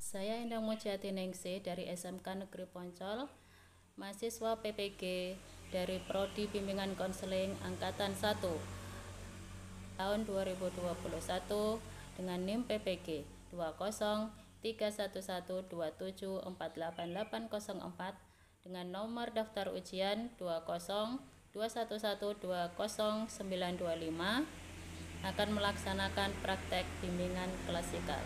Saya Endang Mujati Ningsih dari SMK Negeri Poncol, mahasiswa PPG dari Prodi Bimbingan Konseling Angkatan 1 tahun 2021 dengan NIM PPG 2031127488804 dengan nomor daftar ujian 20211200925 akan melaksanakan praktek bimbingan klasikal.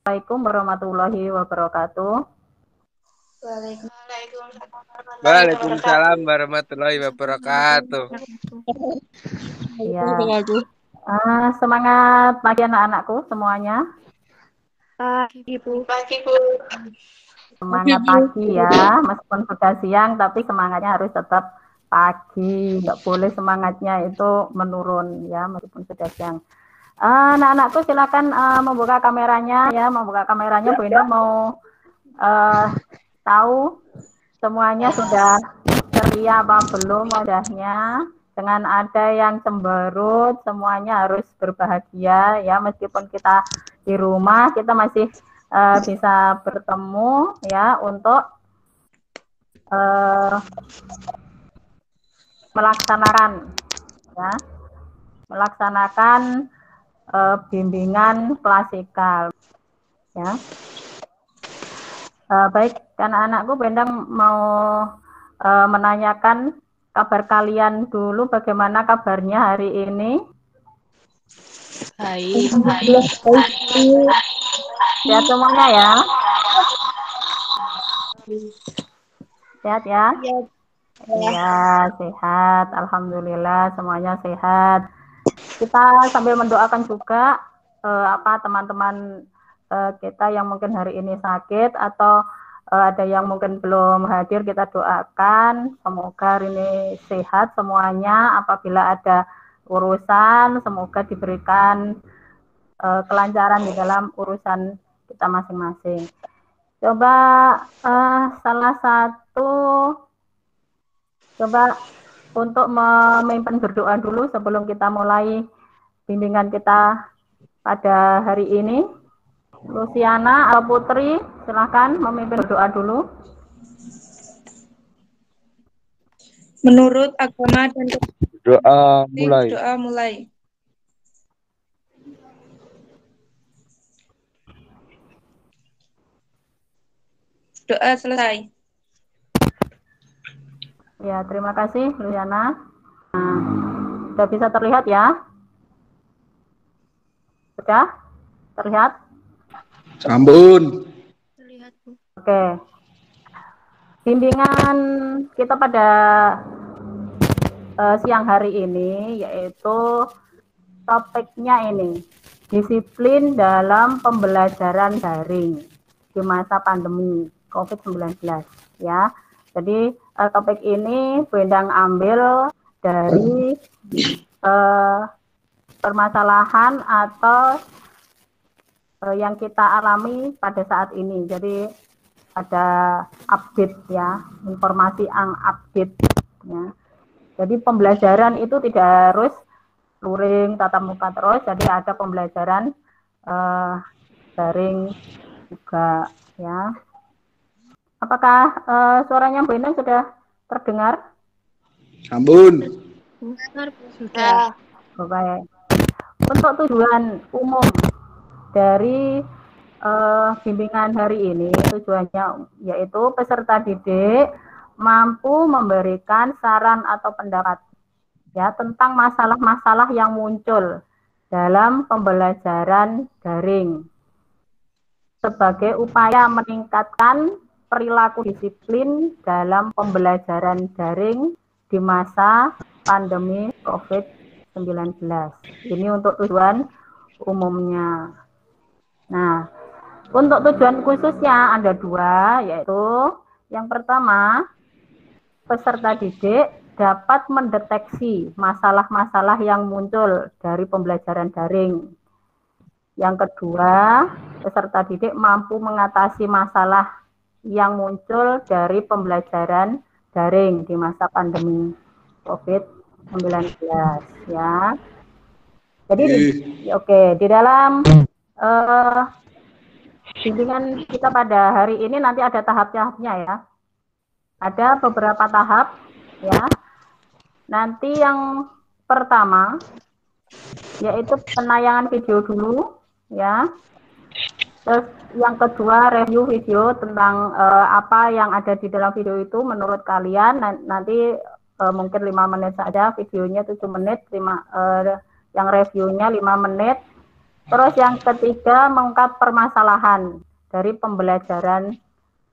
Assalamualaikum warahmatullahi wabarakatuh. Waalaikumsalam warahmatullahi wabarakatuh. Ya. Semangat pagi anak-anakku semuanya. Pagi, Bu. Semangat pagi ya, meskipun sudah siang tapi semangatnya harus tetap pagi. Nggak boleh semangatnya itu menurun ya, meskipun sudah siang. Anak-anakku silakan membuka kameranya ya, membuka kameranya. Bu Indah mau tahu semuanya sudah ceria apa belum wajahnya. Dengan ada yang cemberut, semuanya harus berbahagia ya, meskipun kita di rumah kita masih bisa bertemu ya untuk melaksanakan bimbingan klasikal ya. Baik, anak-anakku, Bendang mau menanyakan kabar kalian dulu, bagaimana kabarnya hari ini? Baik. Sehat semuanya ya? Sehat ya? Iya, sehat. Alhamdulillah semuanya sehat. Kita sambil mendoakan juga teman-teman kita yang mungkin hari ini sakit atau ada yang mungkin belum hadir, kita doakan semoga hari ini sehat semuanya. Apabila ada urusan, semoga diberikan kelancaran di dalam urusan kita masing-masing. Coba salah satu untuk memimpin berdoa dulu sebelum kita mulai bimbingan kita pada hari ini. Luciana Alputri, silahkan memimpin berdoa dulu. Menurut agama dan Doa mulai. doa mulai. Doa selesai. Ya, terima kasih Luciana. Sudah bisa terlihat ya? Sudah terlihat? Sampun. Terlihat, Bu. Oke. Bimbingan kita pada siang hari ini yaitu topiknya ini, disiplin dalam pembelajaran daring di masa pandemi COVID-19 ya. Jadi topik ini Bu Endang ambil dari permasalahan atau yang kita alami pada saat ini. Jadi ada update ya, informasi yang update ya. Jadi pembelajaran itu tidak harus luring tatap muka terus, jadi ada pembelajaran daring juga ya. Apakah suaranya Bu Endang sudah terdengar? Sampun. Sudah. Baik. Untuk tujuan umum dari bimbingan hari ini, tujuannya yaitu peserta didik mampu memberikan saran atau pendapat ya tentang masalah-masalah yang muncul dalam pembelajaran daring sebagai upaya meningkatkan perilaku disiplin dalam pembelajaran daring di masa pandemi COVID-19. Ini untuk tujuan umumnya. Nah, untuk tujuan khususnya ada dua, yaitu yang pertama, peserta didik dapat mendeteksi masalah-masalah yang muncul dari pembelajaran daring. Yang kedua, peserta didik mampu mengatasi masalah yang muncul dari pembelajaran daring di masa pandemi COVID-19 ya. Jadi di dalam bimbingan kita pada hari ini nanti ada tahap-tahapnya ya. Ada beberapa tahap ya. Nanti yang pertama yaitu penayangan video dulu ya. Terus yang kedua review video tentang apa yang ada di dalam video itu menurut kalian. Nanti mungkin 5 menit saja, videonya 7 menit, yang reviewnya 5 menit. Terus yang ketiga mengungkap permasalahan dari pembelajaran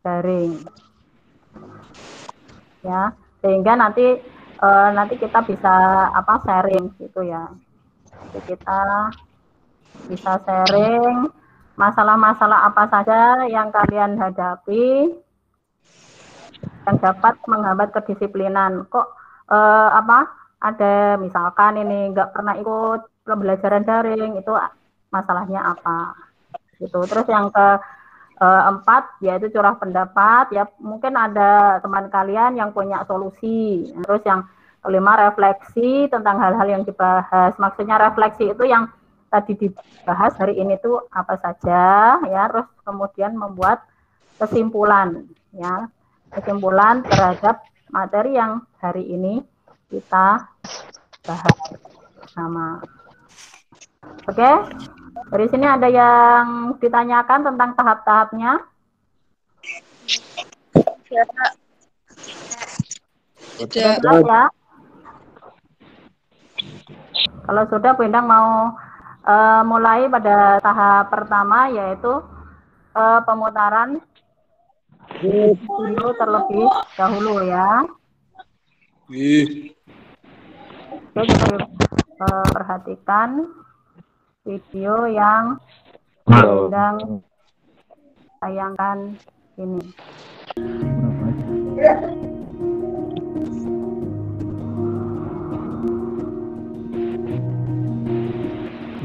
daring. Ya, sehingga nanti kita bisa sharing gitu ya. Jadi kita bisa sharing masalah-masalah apa saja yang kalian hadapi yang dapat menghambat kedisiplinan. Kok ada misalkan ini nggak pernah ikut pembelajaran daring, itu masalahnya apa gitu. Terus yang keempat yaitu curah pendapat ya, mungkin ada teman kalian yang punya solusi. Terus yang kelima refleksi tentang hal-hal yang dibahas. Maksudnya refleksi itu yang tadi dibahas hari ini tuh apa saja ya, terus kemudian membuat kesimpulan ya, kesimpulan terhadap materi yang hari ini kita bahas bersama. Oke, dari sini ada yang ditanyakan tentang tahap-tahapnya? Tidak. Ya. Kalau sudah, Bu Endang mau mulai pada tahap pertama yaitu pemutaran video terlebih dahulu ya. Oke, kita perhatikan video yang sedang tayangkan ini.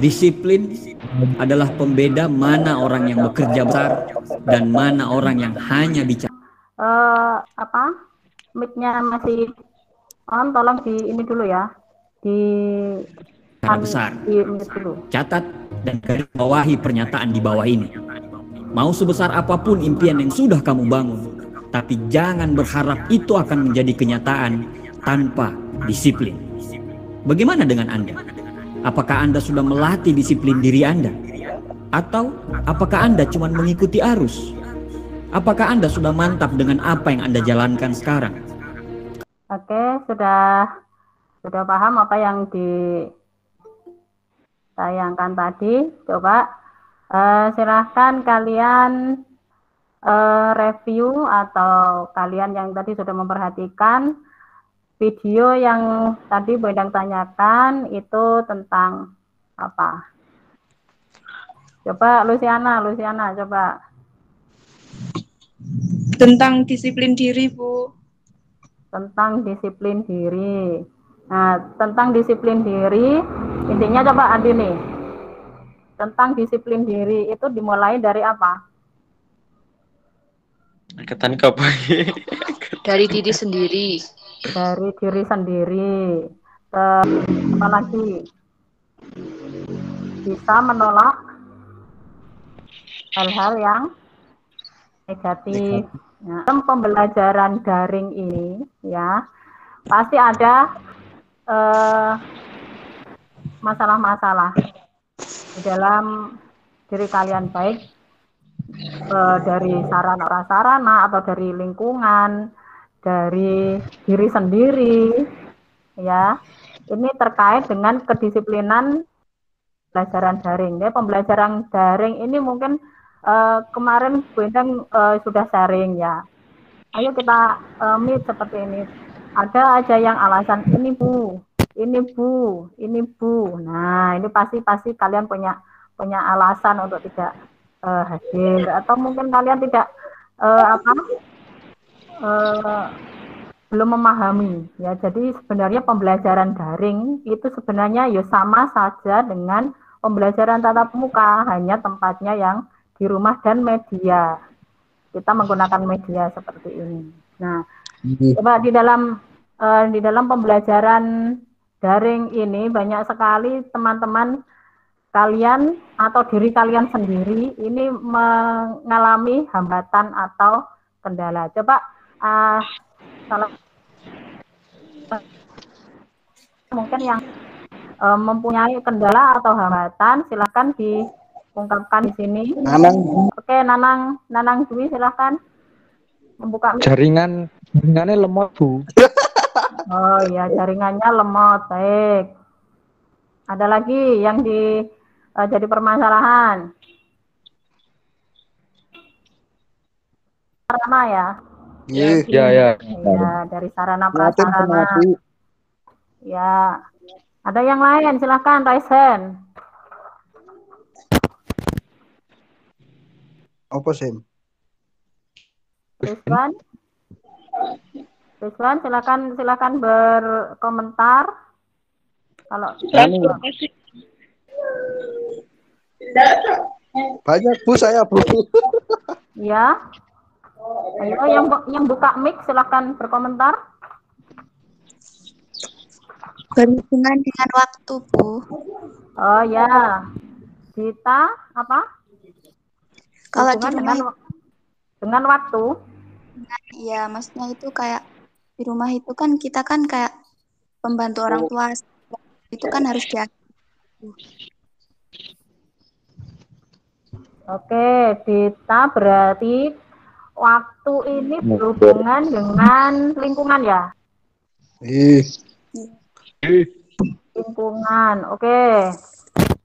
Disiplin adalah pembeda mana orang yang bekerja besar dan mana orang yang hanya bicara. Mic-nya masih on, tolong di ini dulu ya. Di besar. Catat dan garis bawahi pernyataan di bawah ini. Mau sebesar apapun impian yang sudah kamu bangun, tapi jangan berharap itu akan menjadi kenyataan tanpa disiplin. Bagaimana dengan Anda? Apakah Anda sudah melatih disiplin diri Anda? Atau apakah Anda cuma mengikuti arus? Apakah Anda sudah mantap dengan apa yang Anda jalankan sekarang? Oke, sudah paham apa yang ditayangkan tadi. Coba silahkan kalian review atau kalian yang tadi sudah memperhatikan video yang tadi Bu Endang tanyakan itu tentang apa? Coba Luciana coba. Tentang disiplin diri, Bu. Tentang disiplin diri. Nah, tentang disiplin diri, intinya coba Andi nih. Tentang disiplin diri itu dimulai dari apa? Angkatan kapan? Dari diri sendiri. Dari diri sendiri. Apa lagi? Bisa menolak hal-hal yang negatif. Nah, pembelajaran daring ini ya pasti ada masalah-masalah di dalam diri kalian, baik dari sarana atau dari lingkungan, dari diri sendiri ya. Ini terkait dengan kedisiplinan pembelajaran daring ya. Pembelajaran daring ini mungkin kemarin Bu Endang sudah sharing ya. Ayo kita meet seperti ini. Ada aja yang alasan ini Bu. Nah, ini pasti kalian punya alasan untuk tidak hadir, atau mungkin kalian tidak belum memahami ya. Jadi sebenarnya pembelajaran daring itu sebenarnya ya sama saja dengan pembelajaran tatap muka, hanya tempatnya yang di rumah dan media. Kita menggunakan media seperti ini. Nah, coba di dalam pembelajaran daring ini banyak sekali teman-teman kalian atau diri kalian sendiri ini mengalami hambatan atau kendala. Coba salah mungkin yang mempunyai kendala atau hambatan, silakan diungkapkan di sini. Nanang. Oke, Nanang Dwi, silakan membuka. Jaringannya lemot, Bu. Oh iya, jaringannya lemot. Baik. Ada lagi yang jadi permasalahan? Sarana ya? Ya. Ya, dari sarana prasarana. Ya. Ada yang lain, silahkan raise hand. Apa sih? Rizwan, silakan berkomentar. Kalau banyak Bu, saya Bu. ya, ayo yang buka mic silakan berkomentar. Berhubungan dengan waktu, Bu. Oh ya, kita apa? Kalau di rumah dengan waktu. Iya, maksudnya itu kayak di rumah itu kan kita kan kayak pembantu orang tua, itu kan harus diatur. Oke, kita berarti waktu ini berhubungan dengan lingkungan ya? Lingkungan, oke.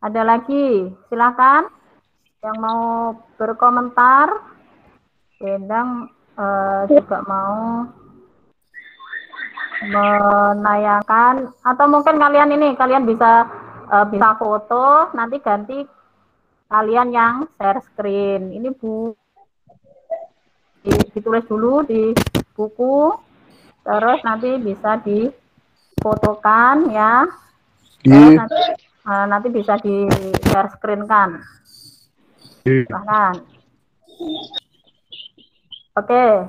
Ada lagi, silakan yang mau berkomentar. Endang juga mau menayangkan, atau mungkin kalian bisa foto, nanti ganti kalian yang share screen. Ini Bu, ditulis dulu di buku, terus nanti bisa difotokan ya, terus nanti bisa di share screen kan. Silahkan. Oke,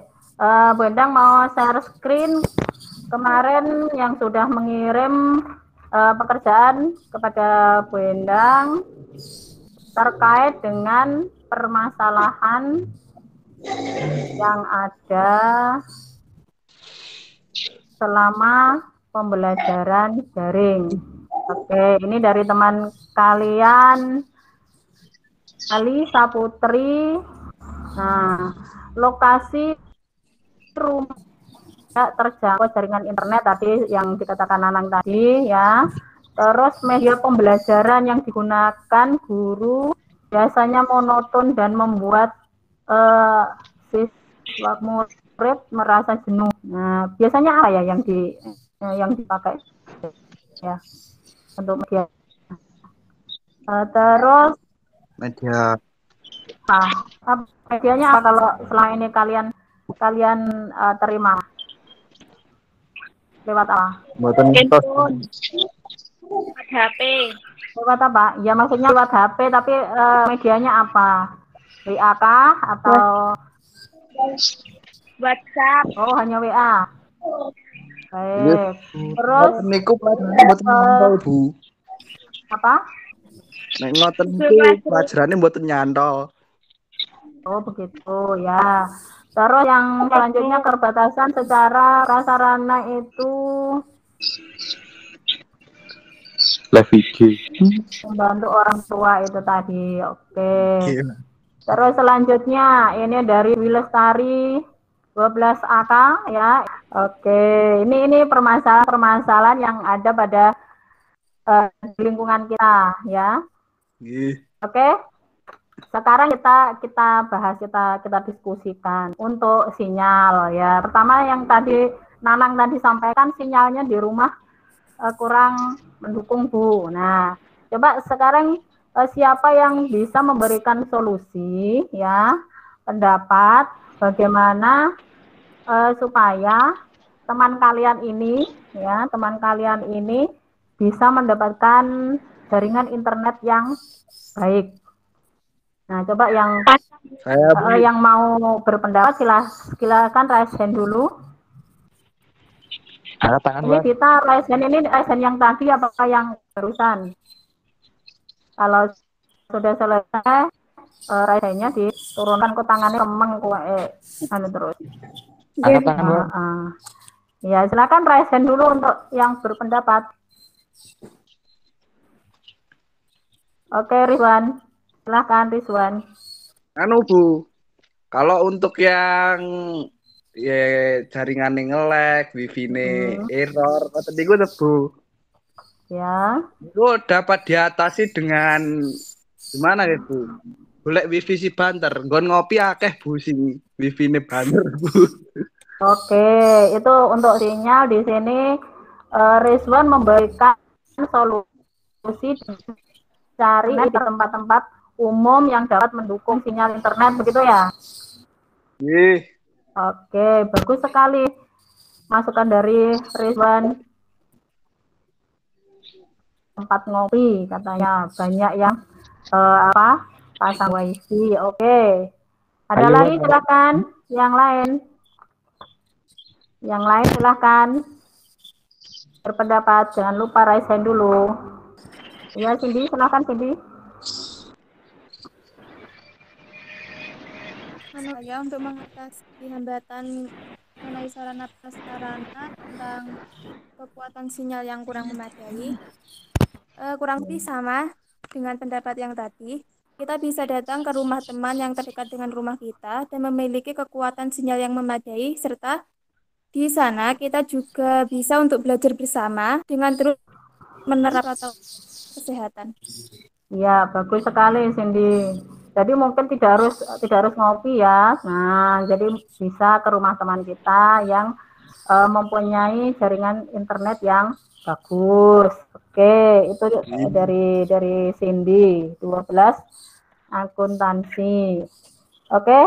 Bu Endang mau share screen. Kemarin yang sudah mengirim pekerjaan kepada Bu Endang terkait dengan permasalahan yang ada selama pembelajaran daring. Oke, ini dari teman kalian Ali Saputri. Nah, lokasi rumah terjangkau jaringan internet tadi yang dikatakan Nanang tadi ya. Terus media pembelajaran yang digunakan guru biasanya monoton dan membuat siswa murid merasa jenuh. Nah, biasanya apa ya yang dipakai ya untuk media? Terus media. Medianya apa kalau selama ini kalian terima? Lewat apa? Handphone. Lewat HP. Lewat apa? Ya maksudnya lewat HP, tapi medianya apa? WA kah atau WhatsApp? Oh, hanya WA. Baik. Terus niku mboten nyantol, Bu. Apa? Nek ngoten niku pelajarane mboten nyantol. Oh, begitu ya. Terus yang selanjutnya keterbatasan secara prasarana itu live IG. Membantu orang tua itu tadi. Oke. Terus selanjutnya ini dari Wilestari 12AK ya. Oke, ini permasalahan yang ada pada lingkungan kita ya. Oke. Sekarang kita bahas, kita diskusikan untuk sinyal ya. Pertama yang tadi Nanang tadi sampaikan, sinyalnya di rumah kurang mendukung Bu. Nah, coba sekarang siapa yang bisa memberikan solusi ya, pendapat bagaimana supaya teman kalian ini bisa mendapatkan jaringan internet yang baik. Nah, coba yang mau berpendapat silakan raise hand dulu. Ini kita raise hand yang tadi apakah yang barusan? Kalau sudah selesai, raise hand-nya diturunkan ke tangannya kemeng terus. Ya, silakan raise hand dulu untuk yang berpendapat. Oke, Rizwan. Silakan Rizwan. Bu, kalau untuk yang jaringan nge-lag, wifi error, tadi gue Bu. Ya. Itu dapat diatasi dengan gimana ya Bu? Golek wifi si banter, nggon ngopi akeh Bu sing wifi-ne banter Bu. Oke, itu untuk sinyal di sini Rizwan memberikan solusi cari di tempat-tempat umum yang dapat mendukung sinyal internet, begitu ya? Iya. Oke, bagus sekali masukan dari Rizwan. Tempat ngopi katanya banyak yang pasang wifi. Oke, ada lagi silakan yang lain. Yang lain silakan berpendapat. Jangan lupa raise hand dulu. Ya, Cindy, silakan Cindy. Ya, untuk mengatasi hambatan mengenai sarana prasarana tentang kekuatan sinyal yang kurang memadai, kurang lebih sama dengan pendapat yang tadi. Kita bisa datang ke rumah teman yang terdekat dengan rumah kita dan memiliki kekuatan sinyal yang memadai, serta di sana kita juga bisa untuk belajar bersama dengan terus menerapkan protokol kesehatan. Ya, bagus sekali Cindy. Jadi mungkin tidak harus ngopi ya. Nah, jadi bisa ke rumah teman kita yang mempunyai jaringan internet yang bagus. Oke, itu dari Cindy 12 akuntansi. Oke.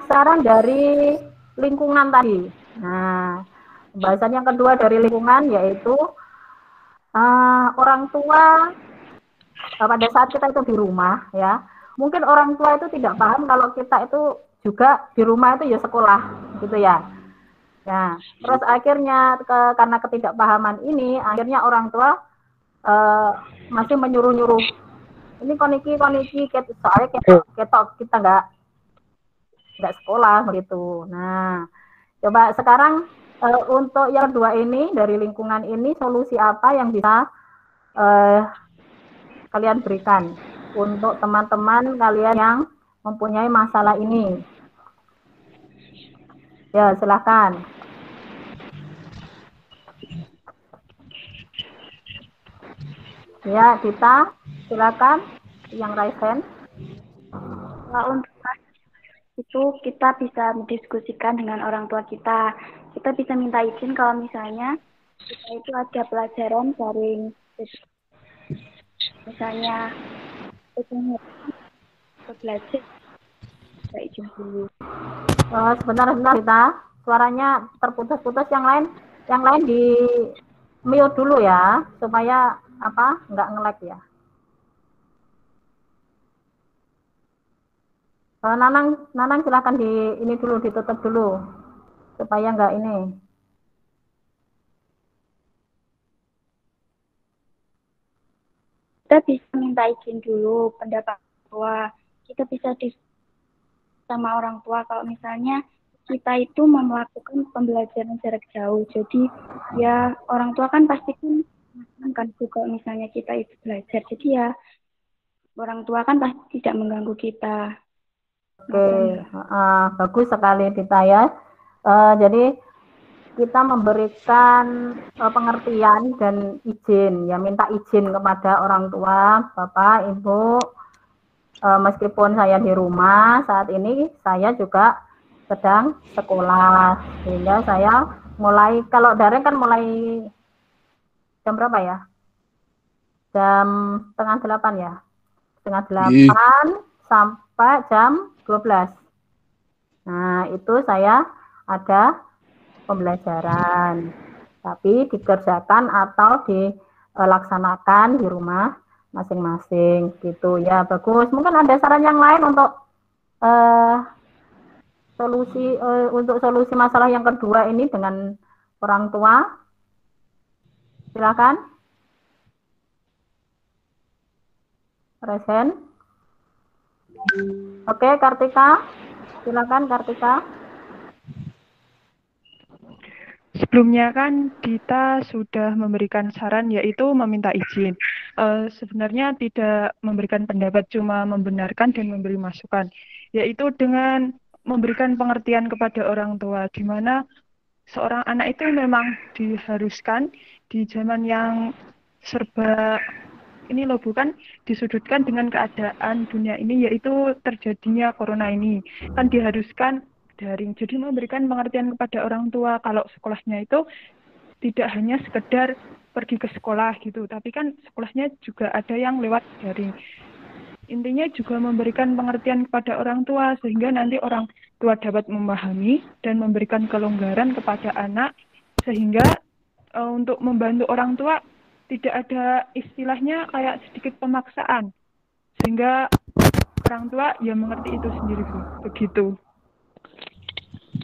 Sekarang dari lingkungan tadi. Nah, pembahasan yang kedua dari lingkungan yaitu orang tua pada saat kita itu di rumah ya, mungkin orang tua itu tidak paham kalau kita itu juga di rumah itu ya sekolah gitu ya. Nah, terus akhirnya karena ketidakpahaman ini, akhirnya orang tua masih menyuruh-nyuruh. Ini koniki soalnya kita nggak sekolah begitu. Nah, coba sekarang untuk yang kedua ini dari lingkungan ini solusi apa yang bisa kalian berikan untuk teman-teman kalian yang mempunyai masalah ini? Ya, silakan. Ya, kita silakan yang raise hand. Untuk itu kita bisa mendiskusikan dengan orang tua kita. Kita bisa minta izin kalau misalnya kita itu ada pelajaran daring, misalnya belajar, kita izin dulu. Sebentar kita suaranya terputus-putus. Yang lain di mute dulu ya supaya nggak nge-lag ya. Nanang silakan ditutup dulu supaya nggak ini. Kita bisa minta izin dulu pendapat tua. Kita bisa sama orang tua kalau misalnya kita itu mau melakukan pembelajaran jarak jauh. Jadi ya orang tua kan pasti kan juga misalnya kita itu belajar. Jadi ya orang tua kan pasti tidak mengganggu kita. Oke, bagus sekali Dita ya. Jadi kita memberikan pengertian dan izin, ya minta izin kepada orang tua, Bapak, Ibu. Meskipun saya di rumah saat ini, saya juga sedang sekolah, sehingga saya mulai, kalau daring kan mulai jam berapa ya? Jam setengah 8 ya? Setengah 8 sampai jam 12. Nah, itu saya ada pembelajaran, tapi dikerjakan atau laksanakan di rumah masing-masing gitu ya. Bagus. Mungkin ada saran yang lain untuk solusi masalah yang kedua ini dengan orang tua. Silakan. Resen. Oke, Kartika. Silakan Kartika. Sebelumnya kan Dita sudah memberikan saran yaitu meminta izin. Sebenarnya tidak memberikan pendapat, cuma membenarkan dan memberi masukan. Yaitu dengan memberikan pengertian kepada orang tua, di mana seorang anak itu memang diharuskan di zaman yang serba ini loh, bukan disudutkan dengan keadaan dunia ini, yaitu terjadinya corona ini. Kan diharuskan daring. Jadi memberikan pengertian kepada orang tua kalau sekolahnya itu tidak hanya sekedar pergi ke sekolah gitu, tapi kan sekolahnya juga ada yang lewat daring. Intinya juga memberikan pengertian kepada orang tua sehingga nanti orang tua dapat memahami dan memberikan kelonggaran kepada anak sehingga untuk membantu orang tua tidak ada istilahnya kayak sedikit pemaksaan sehingga orang tua ya mengerti itu sendiri, Bu. Begitu.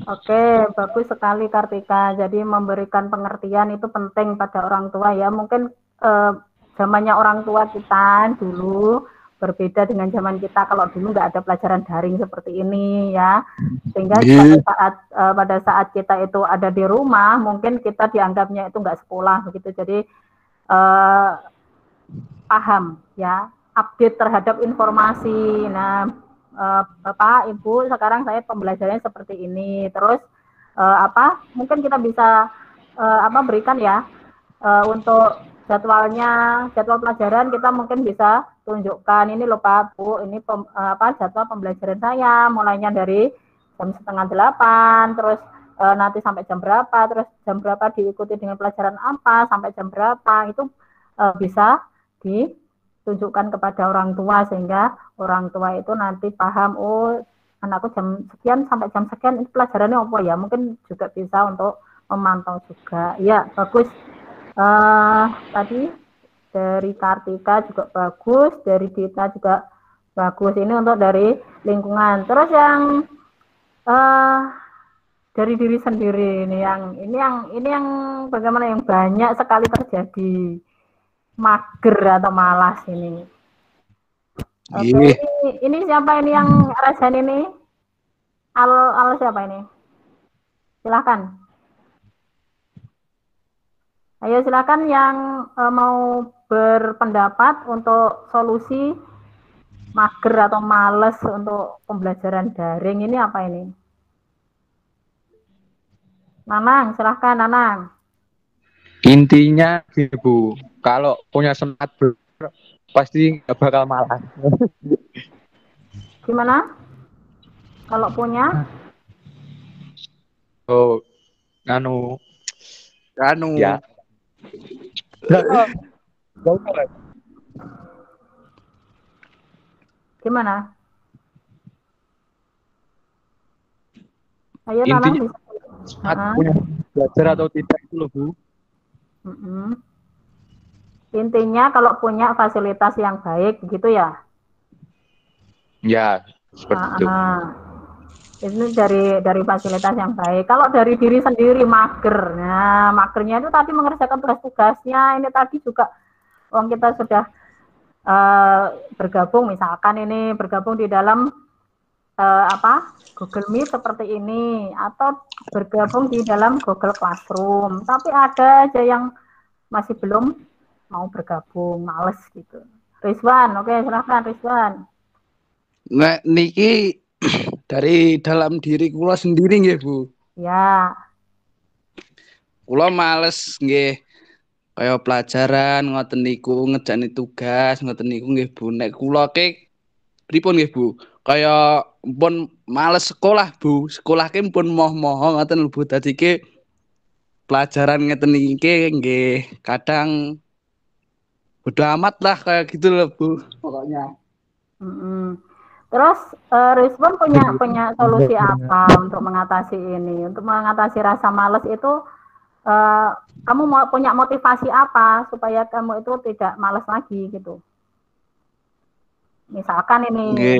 Oke, bagus sekali Kartika. Jadi memberikan pengertian itu penting pada orang tua ya. Mungkin zamannya orang tua kita dulu berbeda dengan zaman kita. Kalau dulu nggak ada pelajaran daring seperti ini ya. Sehingga pada saat kita itu ada di rumah, mungkin kita dianggapnya itu nggak sekolah begitu. Jadi paham ya, update terhadap informasi. Nah, Bapak, Ibu, sekarang saya pembelajarannya seperti ini. Terus mungkin kita bisa berikan ya untuk jadwal pelajaran kita mungkin bisa tunjukkan ini loh Pak, Bu, ini jadwal pembelajaran saya mulainya dari jam 7:30, terus nanti sampai jam berapa, terus jam berapa diikuti dengan pelajaran apa, sampai jam berapa, itu bisa ditunjukkan kepada orang tua sehingga orang tua itu nanti paham, oh anakku jam sekian sampai jam sekian itu pelajarannya apa ya, mungkin juga bisa untuk memantau juga. Ya, bagus. Tadi dari Kartika juga bagus, dari Dita juga bagus. Ini untuk dari lingkungan. Terus yang dari diri sendiri ini yang bagaimana yang banyak sekali terjadi, mager atau malas ini. Oke, ini siapa ini yang resen ini? Al siapa ini? Silakan. Ayo silakan yang mau berpendapat untuk solusi mager atau males untuk pembelajaran daring ini apa ini? Nanang, silahkan Nanang. Intinya Bu, kalau punya semangat pasti nggak bakal malas. Gimana? Kalau punya? Oh, ya. Gimana? Ayo Nanang bisa. Punya belajar atau tidak itu loh Bu. Intinya kalau punya fasilitas yang baik gitu ya. Ya, seperti itu. Ini dari fasilitas yang baik. Kalau dari diri sendiri mager. Nah, magernya itu tadi mengerjakan tugas-tugasnya. Ini tadi juga kita sudah bergabung di dalam Google Meet seperti ini atau bergabung di dalam Google Classroom. Tapi ada aja yang masih belum mau bergabung, males gitu. Rizwan, oke silahkan Rizwan. Nah, niki dari dalam diri kula sendiri nggih, Bu. Ya. Kula males nggih kaya pelajaran ngoten niku, ngejani tugas ngoten niku nggih, Bu. Nek kula ke pripun nggih, Bu? Kaya pun males sekolah, Bu. Sekolah ke pun moh-moh ngoten Bu. Dadi ke pelajaran ngeten iki nggih kadang bodo amat lah kayak gitu loh Bu pokoknya. Terus Rizwan punya solusi apa untuk mengatasi ini, untuk mengatasi rasa malas itu kamu mau punya motivasi apa supaya kamu itu tidak malas lagi gitu. Misalkan ini,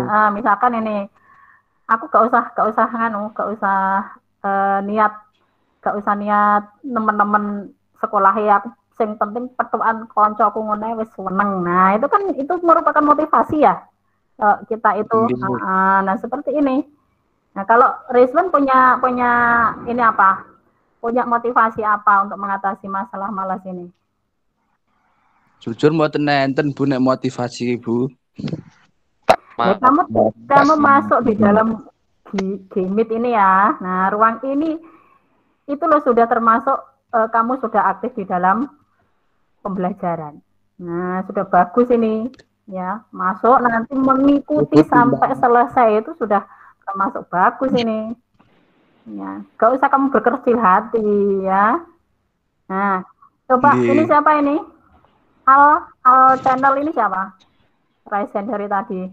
aku gak usah niat nemen-nemen sekolah ya. Yang penting petuan koncoku ngono wis seneng. Nah itu kan itu merupakan motivasi ya kita itu. Nah seperti ini. Nah kalau Rizwan punya ini apa? Punya motivasi apa untuk mengatasi masalah malas ini? Jujur mboten nenten Bu nek motivasi Bu. Ya, kamu masuk di dalam Gimit ini ya. Nah, ruang ini itu loh sudah termasuk kamu sudah aktif di dalam pembelajaran. Nah, sudah bagus ini ya. Masuk nanti mengikuti sampai selesai itu sudah termasuk bagus ini. Ya, gak usah kamu berkecil hati ya. Nah, coba ini siapa ini? Al channel ini siapa? Raisen dari tadi.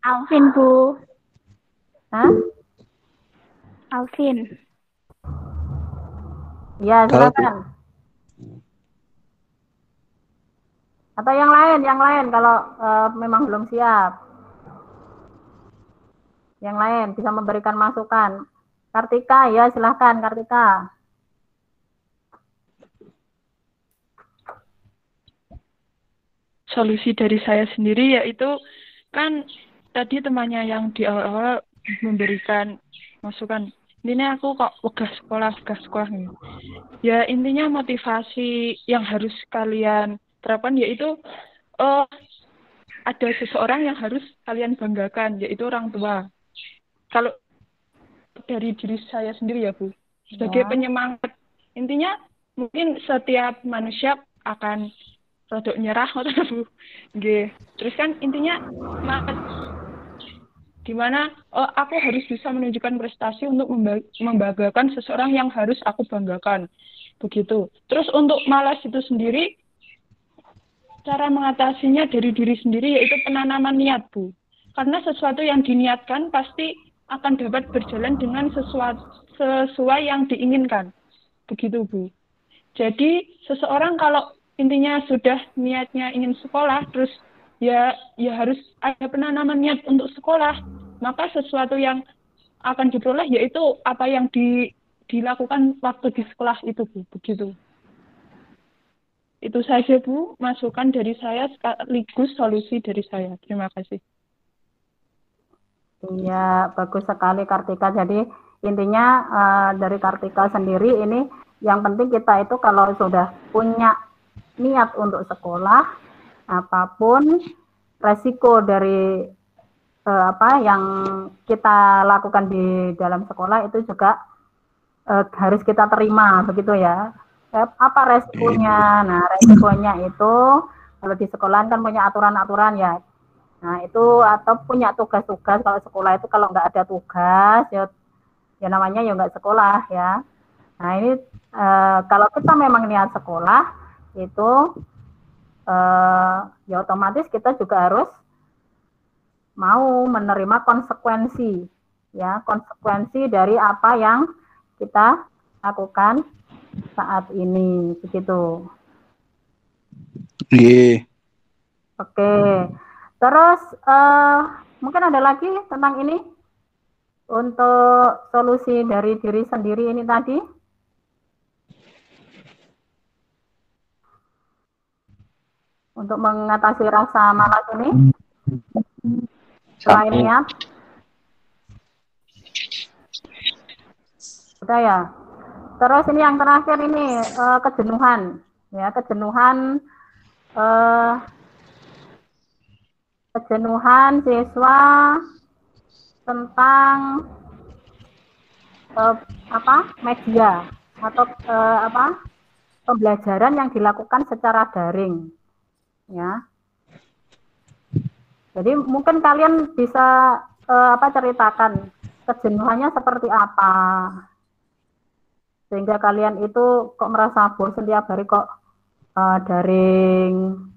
Alvin, Bu. Hah? Alvin. Ya, silakan. Atau yang lain kalau memang belum siap. Yang lain bisa memberikan masukan. Kartika, ya silakan Kartika. Solusi dari saya sendiri yaitu kan tadi temannya yang di awal-awal memberikan masukan. Intinya aku kok wegah sekolah nih. Ya intinya motivasi yang harus kalian terapkan yaitu ada seseorang yang harus kalian banggakan yaitu orang tua. Kalau dari diri saya sendiri ya Bu, sebagai penyemangat. Intinya mungkin setiap manusia akan rodok nyerah atau Bu. Nggih. Terus kan intinya gimana aku harus bisa menunjukkan prestasi untuk membanggakan seseorang yang harus aku banggakan. Begitu. Terus untuk malas itu sendiri cara mengatasinya dari diri sendiri yaitu penanaman niat, Bu. Karena sesuatu yang diniatkan pasti akan dapat berjalan dengan sesuai yang diinginkan. Begitu, Bu. Jadi seseorang kalau intinya sudah niatnya ingin sekolah, terus ya harus ada penanaman niat untuk sekolah. Maka sesuatu yang akan diperoleh yaitu apa yang dilakukan waktu di sekolah itu, Bu. Begitu. Itu saja, Bu, masukan dari saya sekaligus solusi dari saya. Terima kasih. Iya, bagus sekali Kartika. Jadi intinya dari Kartika sendiri ini yang penting kita itu kalau sudah punya niat untuk sekolah, apapun resiko dari apa yang kita lakukan di dalam sekolah itu juga harus kita terima, begitu ya. Apa resikonya? Nah, resikonya itu kalau di sekolahan kan punya aturan-aturan ya. Nah, itu atau punya tugas-tugas. Kalau sekolah itu kalau nggak ada tugas ya namanya ya nggak sekolah ya. Nah, ini kalau kita memang niat sekolah itu ya otomatis kita juga harus mau menerima konsekuensi ya, konsekuensi dari apa yang kita lakukan saat ini, begitu. Iya. Oke. Terus mungkin ada lagi tentang ini untuk solusi dari diri sendiri ini tadi. Untuk mengatasi rasa malas ini. Selain niat. Udah ya. Terus ini yang terakhir ini kejenuhan. Ya, kejenuhan siswa tentang media atau pembelajaran yang dilakukan secara daring. Ya. Jadi mungkin kalian bisa ceritakan kejenuhannya seperti apa, sehingga kalian itu kok merasa bosan tiap hari kok daring.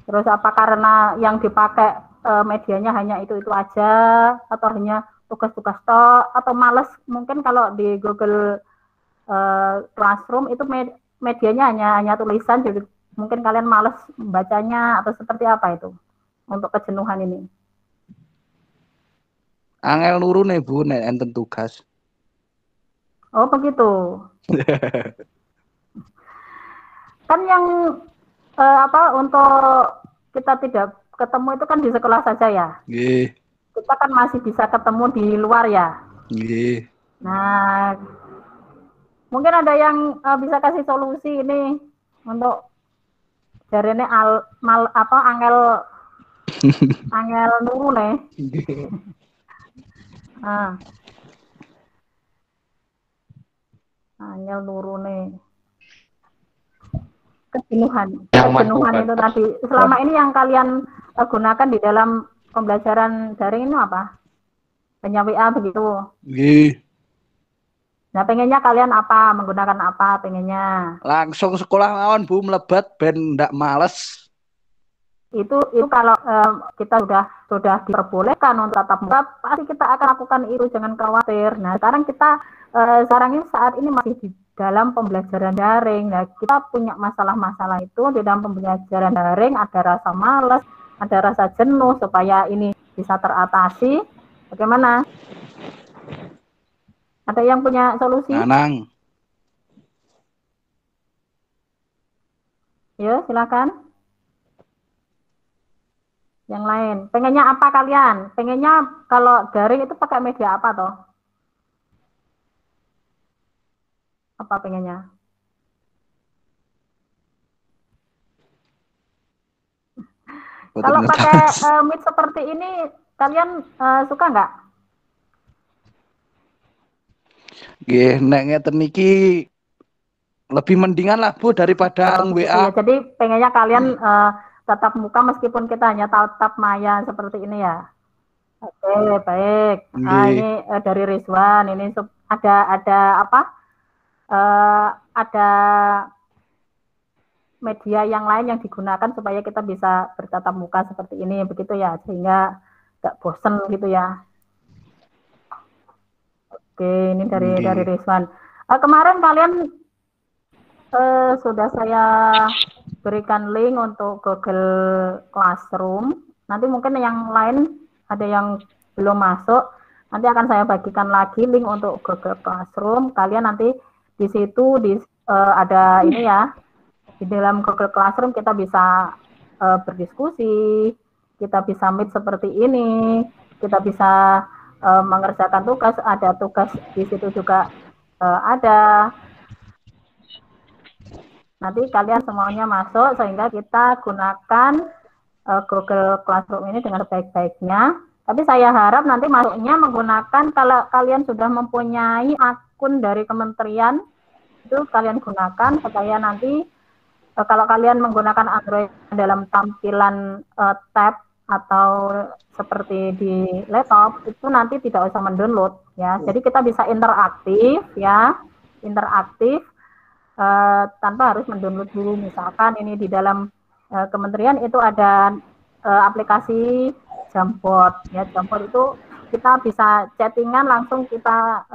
Terus apa karena yang dipakai medianya hanya itu aja, atau hanya tugas-tugas toh, atau males? Mungkin kalau di Google Classroom itu medianya hanya tulisan, jadi mungkin kalian males membacanya atau seperti apa itu untuk kejenuhan ini? Angel nurune Bu nek enten tugas. Oh begitu. Kan yang untuk kita tidak ketemu itu kan di sekolah saja ya. Nggih. Kita kan masih bisa ketemu di luar ya. Nggih. Nah, mungkin ada yang bisa kasih solusi ini untuk jarene angel nurune. Angel nurune. Kejenuhan itu tadi. Selama ini yang kalian gunakan di dalam pembelajaran daring ini apa? Hanya WA begitu. Nggih. Nah, pengennya kalian apa? Menggunakan apa pengennya? Langsung sekolah mawon Bu, melebat ben ndak males. Itu kalau kita sudah diperbolehkan untuk tatap muka, pasti kita akan lakukan itu, jangan khawatir. Nah, sekarang kita saat ini masih di dalam pembelajaran daring. Nah, kita punya masalah-masalah itu di dalam pembelajaran daring, ada rasa malas, ada rasa jenuh, supaya ini bisa teratasi. Bagaimana? Ada yang punya solusi? Nanang. Ya, silakan. Yang lain, pengennya apa kalian? Pengennya kalau daring itu pakai media apa toh? Apa pengennya? Kalau pakai Meet seperti ini, kalian suka nggak? Nggih, nek ngeten iki lebih mendingan lah Bu daripada WA. Ya, jadi pengennya kalian tatap muka meskipun kita hanya tatap maya seperti ini ya. Oke, baik. Ini dari Rizwan. Ini ada apa? Ada media yang lain yang digunakan supaya kita bisa bertatap muka seperti ini, begitu ya, sehingga nggak bosen gitu ya. Oke, ini dari Rizwan. Kemarin kalian sudah saya berikan link untuk Google Classroom. Nanti mungkin yang lain ada yang belum masuk. Nanti akan saya bagikan lagi link untuk Google Classroom. Kalian nanti di situ ada ini ya. Di dalam Google Classroom kita bisa berdiskusi, kita bisa meet seperti ini, kita bisa mengerjakan tugas. Ada tugas di situ juga ada. Nanti kalian semuanya masuk sehingga kita gunakan Google Classroom ini dengan baik-baiknya. Tapi saya harap nanti masuknya menggunakan, kalau kalian sudah mempunyai akun dari kementerian, itu kalian gunakan supaya nanti kalau kalian menggunakan Android dalam tampilan tab atau seperti di laptop, itu nanti tidak usah mendownload ya. Jadi kita bisa interaktif ya, tanpa harus mendownload dulu. Misalkan ini di dalam kementerian itu ada aplikasi Jamboard ya. Jamboard itu kita bisa chattingan langsung, kita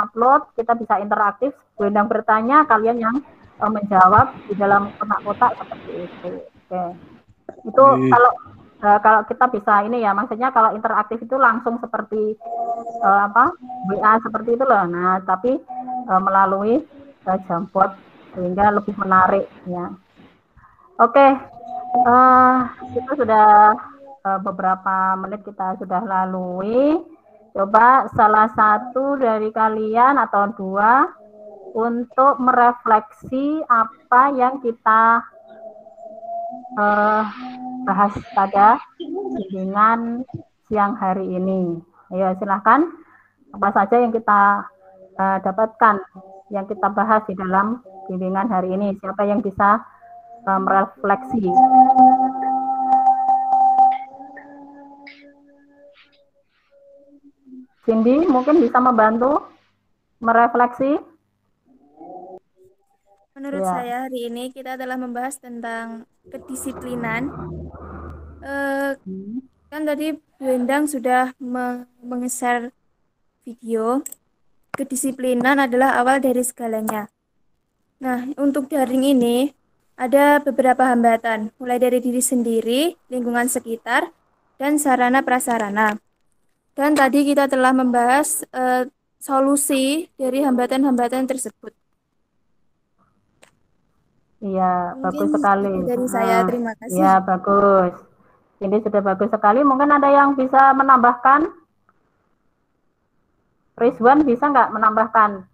upload, kita bisa interaktif, gendang bertanya, kalian yang menjawab di dalam kotak-kotak seperti itu. Oke. Itu kalau kita bisa ini ya, maksudnya kalau interaktif itu langsung seperti WA seperti itu loh. Nah, tapi melalui Jamboard sehingga lebih menarik ya. Oke, kita sudah beberapa menit kita sudah lalui. Coba salah satu dari kalian atau dua untuk merefleksi apa yang kita bahas pada bimbingan siang hari ini. Ayo silahkan, apa saja yang kita dapatkan, yang kita bahas di dalam bimbingan hari ini. Siapa yang bisa merefleksi? Cindy mungkin bisa membantu merefleksi. Menurut saya hari ini kita telah membahas tentang kedisiplinan. Kan tadi Bu Endang sudah meng-share video. Kedisiplinan adalah awal dari segalanya. Nah, untuk daring ini ada beberapa hambatan, mulai dari diri sendiri, lingkungan sekitar, dan sarana prasarana. Dan tadi kita telah membahas solusi dari hambatan-hambatan tersebut. Iya, Mungkin bagus sekali. itu dari saya, terima kasih. Iya, bagus. Ini sudah bagus sekali. Mungkin ada yang bisa menambahkan? Rizwan bisa nggak menambahkan?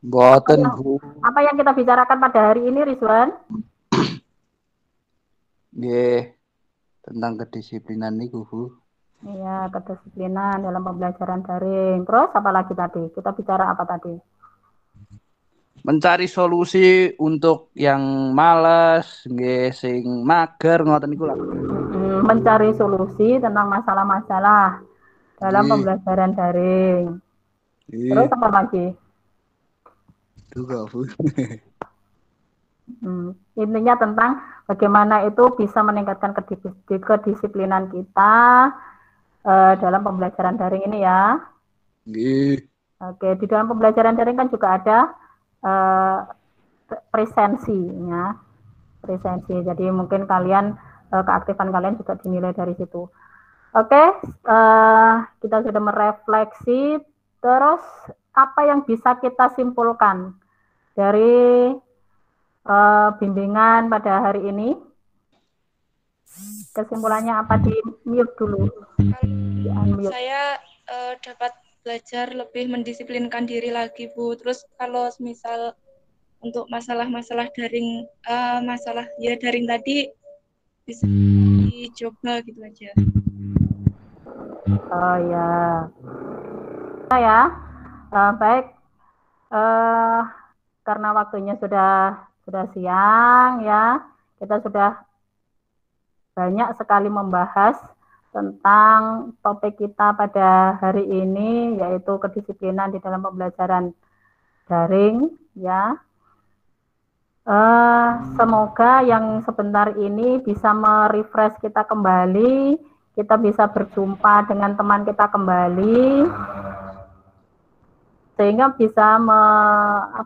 Boten, Bu. Apa yang kita bicarakan pada hari ini, Rizwan? Nggih, tentang kedisiplinan niku, Bu. Iya, kedisiplinan dalam pembelajaran daring. Terus apa lagi tadi? Kita bicara apa tadi? Mencari solusi untuk yang males, nggih sing mager ngoten niku lah. Mencari solusi tentang masalah-masalah dalam pembelajaran daring. Terus apa lagi? Juga, Bu. Intinya tentang bagaimana itu bisa meningkatkan kedisiplinan kita dalam pembelajaran daring ini ya. Oke, di dalam pembelajaran daring kan juga ada presensinya. Presensi. Jadi mungkin kalian keaktifan kalian juga dinilai dari situ. Oke, kita sudah merefleksi. Terus apa yang bisa kita simpulkan dari bimbingan pada hari ini? Kesimpulannya apa? Di mute dulu. Saya dapat belajar lebih mendisiplinkan diri lagi, Bu. Terus kalau misal untuk masalah-masalah daring, masalah ya daring tadi bisa dicoba gitu aja. Oh ya, ya, baik. Karena waktunya sudah siang ya, kita sudah banyak sekali membahas tentang topik kita pada hari ini, yaitu kedisiplinan di dalam pembelajaran daring ya. Semoga yang sebentar ini bisa merefresh kita kembali, kita bisa berjumpa dengan teman kita kembali, sehingga bisa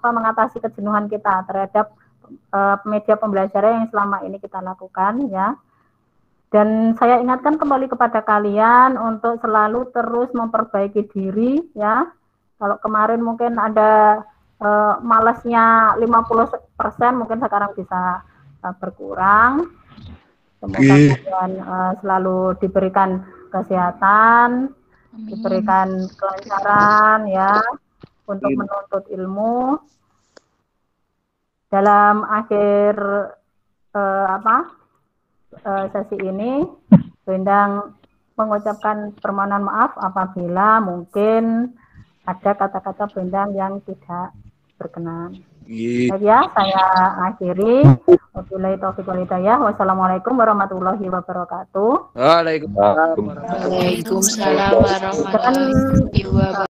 mengatasi kejenuhan kita terhadap media pembelajaran yang selama ini kita lakukan ya. Dan saya ingatkan kembali kepada kalian untuk selalu terus memperbaiki diri ya. Kalau kemarin mungkin ada malasnya 50%, mungkin sekarang bisa berkurang. Semoga kalian selalu diberikan kesehatan, diberikan kelancaran ya untuk menuntut ilmu. Dalam akhir sesi ini, Bu Endang mengucapkan permohonan maaf apabila mungkin ada kata-kata Bu Endang yang tidak berkenan. Baik ya, saya akhiri. Wabillahi taufiq wal hidayah. Wassalamualaikum warahmatullahi wabarakatuh. Waalaikumsalam. Waalaikumsalam warahmatullahi wabarakatuh.